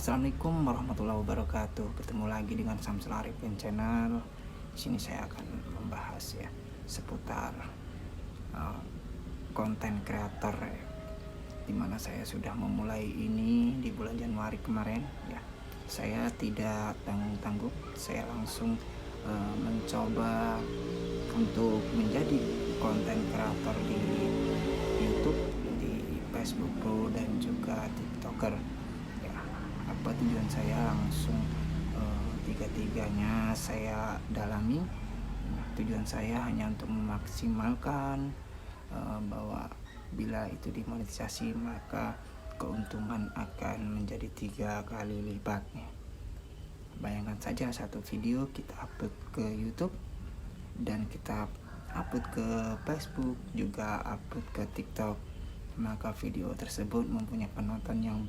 Assalamualaikum warahmatullahi wabarakatuh. Bertemu lagi dengan Samsul Arifin Channel. Di sini saya akan membahas ya seputar konten kreator ya. Dimana saya sudah memulai ini di bulan Januari kemarin ya. Saya tidak tanggung-tanggung, saya langsung mencoba untuk menjadi konten kreator di YouTube, di Facebook Pro dan juga TikToker. Apa tujuan saya langsung tiga-tiganya saya dalami. Tujuan saya hanya untuk memaksimalkan bahwa bila itu dimonetisasi maka keuntungan akan menjadi 3 kali lipatnya. Bayangkan saja satu video kita upload ke YouTube dan kita upload ke Facebook, juga upload ke TikTok, maka video tersebut mempunyai penonton yang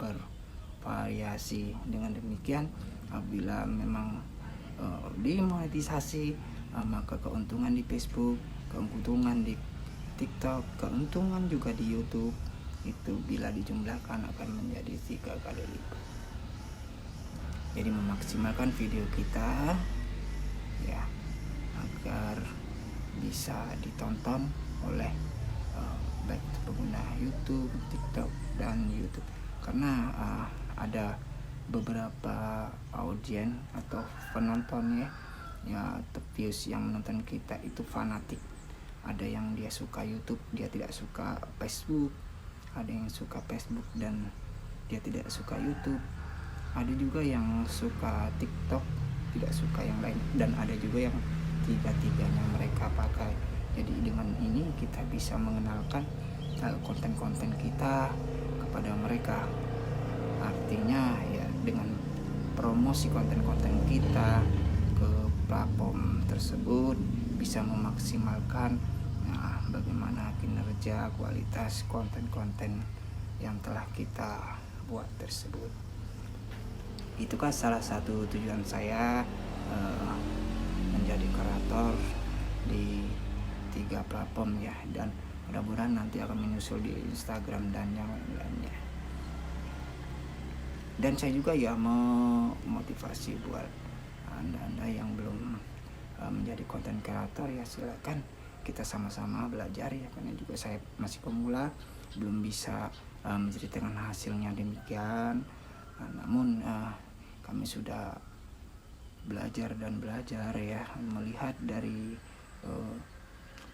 variasi. Dengan demikian apabila memang dimonetisasi maka keuntungan di Facebook, keuntungan di TikTok, keuntungan juga di YouTube itu bila dijumlahkan akan menjadi 3 kali lipat. Jadi memaksimalkan video kita ya agar bisa ditonton oleh baik pengguna YouTube, TikTok dan YouTube. Karena ada beberapa audien atau penonton ya views yang menonton kita itu fanatik. Ada yang dia suka YouTube, dia tidak suka Facebook. Ada yang suka Facebook dan dia tidak suka YouTube. Ada juga yang suka TikTok, tidak suka yang lain, dan ada juga yang tiga-tiganya mereka pakai. Jadi dengan ini kita bisa mengenalkan konten-konten kita kepada mereka. Artinya ya dengan promosi konten-konten kita ke platform tersebut bisa memaksimalkan bagaimana kinerja kualitas konten-konten yang telah kita buat tersebut. Itu kan salah satu tujuan saya menjadi kreator di 3 platform ya, dan mudah-mudahan nanti akan menyusul di Instagram dan yang lainnya. Dan saya juga ya memotivasi buat anda yang belum menjadi konten kreator ya, silakan kita sama-sama belajar ya, karena juga saya masih pemula, belum bisa menceritakan hasilnya demikian. Namun kami sudah belajar ya, melihat dari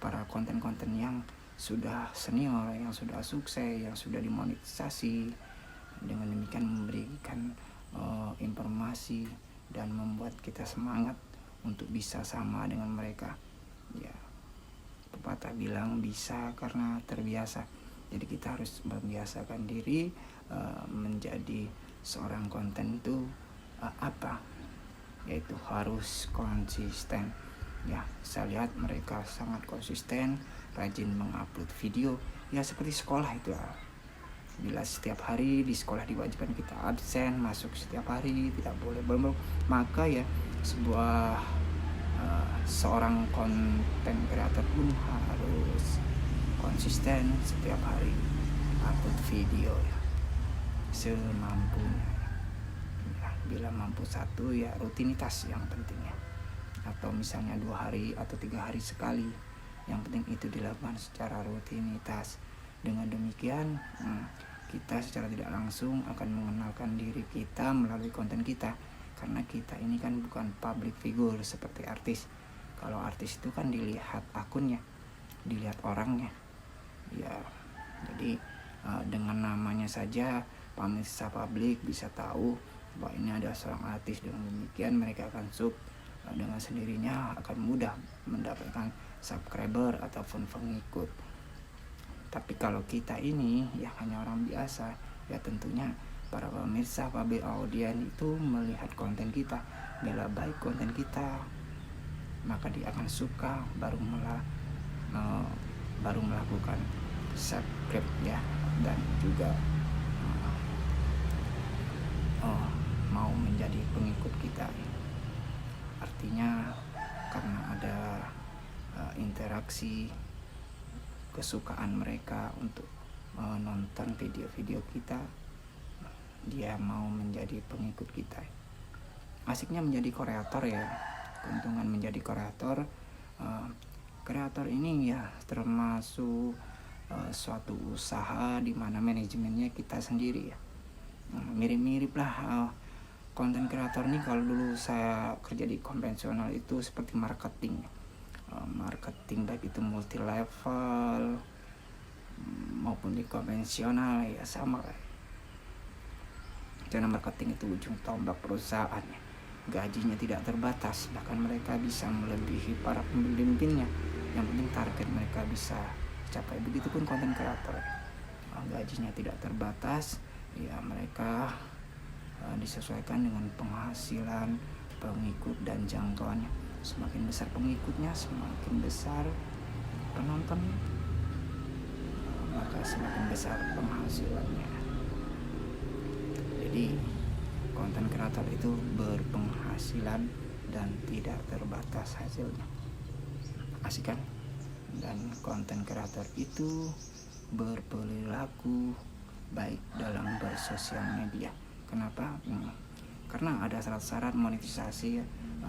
para konten-konten yang sudah senior, yang sudah sukses, yang sudah dimonetisasi. Dengan demikian memberikan informasi dan membuat kita semangat untuk bisa sama dengan mereka. Ya, pepatah bilang bisa karena terbiasa. Jadi kita harus membiasakan diri menjadi seorang konten itu apa? Yaitu harus konsisten. Ya, saya lihat mereka sangat konsisten, rajin mengupload video. Ya seperti sekolah itu ya. Bila setiap hari di sekolah diwajibkan kita absen, masuk setiap hari, tidak boleh bolos, maka ya seorang konten kreator pun harus konsisten setiap hari upload video ya, semampunya. Ya, bila mampu satu ya rutinitas yang pentingnya, atau misalnya 2 hari atau 3 hari sekali, yang penting itu dilakukan secara rutinitas. Dengan demikian kita secara tidak langsung akan mengenalkan diri kita melalui konten kita, karena kita ini kan bukan public figure seperti artis. Kalau artis itu kan dilihat akunnya, dilihat orangnya ya. Jadi dengan namanya saja pemirsa publik bisa tahu bahwa ini ada seorang artis. Dengan demikian mereka akan dengan sendirinya akan mudah mendapatkan subscriber ataupun pengikut. Tapi kalau kita ini ya hanya orang biasa, ya tentunya para pemirsa, publik, audien itu melihat konten kita. Bila baik konten kita, maka dia akan suka, baru melakukan subscribe ya, dan juga mau menjadi pengikut kita. Artinya karena ada interaksi, kesukaan mereka untuk menonton video-video kita, dia mau menjadi pengikut kita. Asiknya menjadi kreator ya, keuntungan menjadi kreator. Kreator ini ya termasuk suatu usaha di mana manajemennya kita sendiri ya. Mirip-mirip lah konten kreator nih. Kalau dulu saya kerja di konvensional itu seperti marketing, baik itu multi level maupun di konvensional ya sama lah. Karena marketing itu ujung tombak perusahaan, gajinya tidak terbatas, bahkan mereka bisa melebihi para pemimpinnya. Yang penting target mereka bisa capai. Begitupun konten kreator, gajinya tidak terbatas, ya mereka disesuaikan dengan penghasilan, pengikut dan jangkauannya. Semakin besar pengikutnya, semakin besar penonton, maka semakin besar penghasilannya. Jadi konten kreator itu berpenghasilan dan tidak terbatas hasilnya. Asik kan? Dan konten kreator itu berperilaku baik dalam bersosial media. Kenapa? Karena ada syarat-syarat monetisasi ya,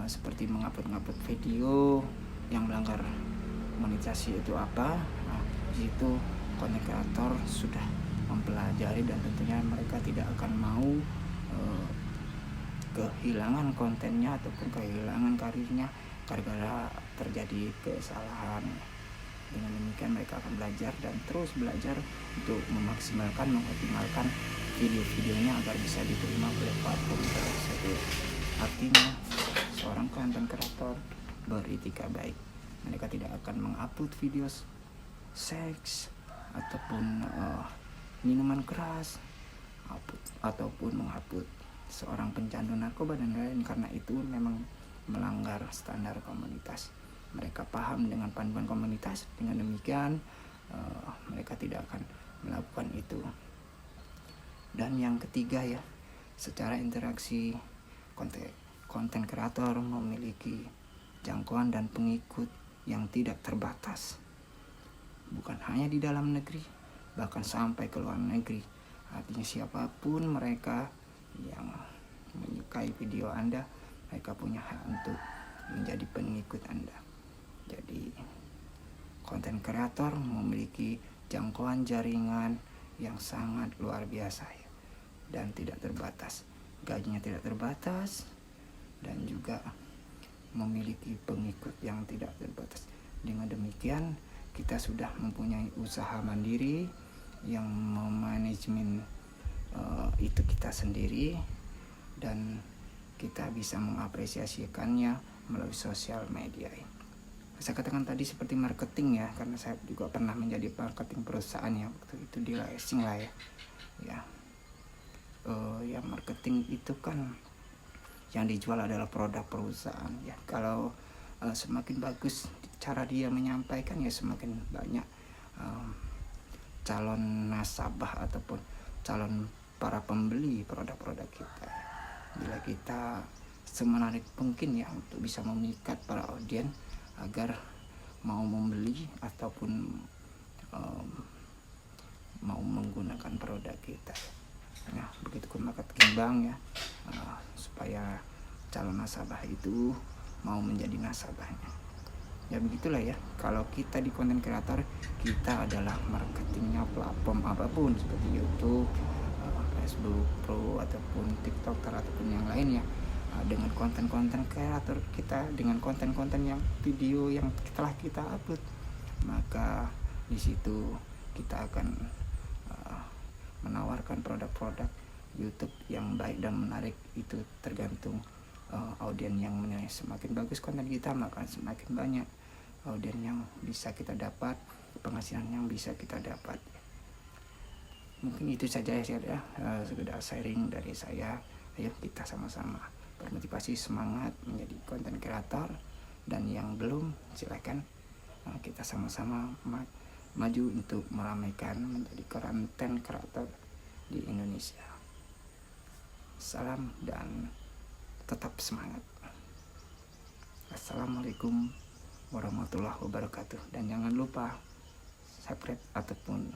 seperti mengupload video yang melanggar monetisasi itu apa. Di situ konten kreator sudah mempelajari dan tentunya mereka tidak akan mau kehilangan kontennya ataupun kehilangan karirnya gara-gara terjadi kesalahan. Dengan demikian mereka akan belajar dan terus belajar untuk mengoptimalkan video-videonya agar bisa diterima oleh platform tersebut. Artinya seorang konten kreator beretika baik. Mereka tidak akan mengupload video seks ataupun minuman keras ataupun mengupload seorang pencandu narkoba dan lain-lain, karena itu memang melanggar standar komunitas. Mereka paham dengan panduan komunitas, dengan demikian mereka tidak akan melakukan itu. Dan yang ketiga ya, secara interaksi konten kreator memiliki jangkauan dan pengikut yang tidak terbatas, bukan hanya di dalam negeri, bahkan sampai ke luar negeri. Artinya siapapun mereka yang menyukai video Anda, mereka punya hak untuk menjadi pengikut Anda. Jadi konten kreator memiliki jangkauan jaringan yang sangat luar biasa ya, dan tidak terbatas. Gajinya tidak terbatas dan juga memiliki pengikut yang tidak terbatas. Dengan demikian kita sudah mempunyai usaha mandiri yang memanajemen itu kita sendiri, dan kita bisa mengapresiasikannya melalui sosial media. Saya katakan tadi seperti marketing ya, karena saya juga pernah menjadi marketing perusahaan ya, waktu itu di leasing lah ya. Ya marketing itu kan yang dijual adalah produk perusahaan ya. Kalau semakin bagus cara dia menyampaikan ya, semakin banyak calon nasabah ataupun calon para pembeli produk-produk kita. Bila kita semenarik mungkin ya untuk bisa memikat para audiens agar mau membeli ataupun mau menggunakan produk kita. Nah, begitu pun marketing bank ya, supaya calon nasabah itu mau menjadi nasabahnya. Ya begitulah ya, kalau kita di konten kreator, kita adalah marketingnya platform apapun seperti YouTube, Facebook Pro ataupun TikTok ataupun yang lain ya. Dengan konten-konten kreator kita, dengan konten-konten yang video yang telah kita upload, maka di situ kita akan menawarkan produk-produk YouTube yang baik dan menarik. Itu tergantung audiens yang menilai. Semakin bagus konten kita, maka semakin banyak audiens yang bisa kita dapat, penghasilan yang bisa kita dapat. Mungkin itu saja ya, sekedar sharing dari saya. Ayo kita sama-sama bermotivasi, semangat menjadi konten kreator, dan yang belum silakan kita sama-sama maju untuk meramaikan menjadi konten kreator di Indonesia. Salam dan tetap semangat. Assalamualaikum warahmatullahi wabarakatuh, dan jangan lupa subscribe ataupun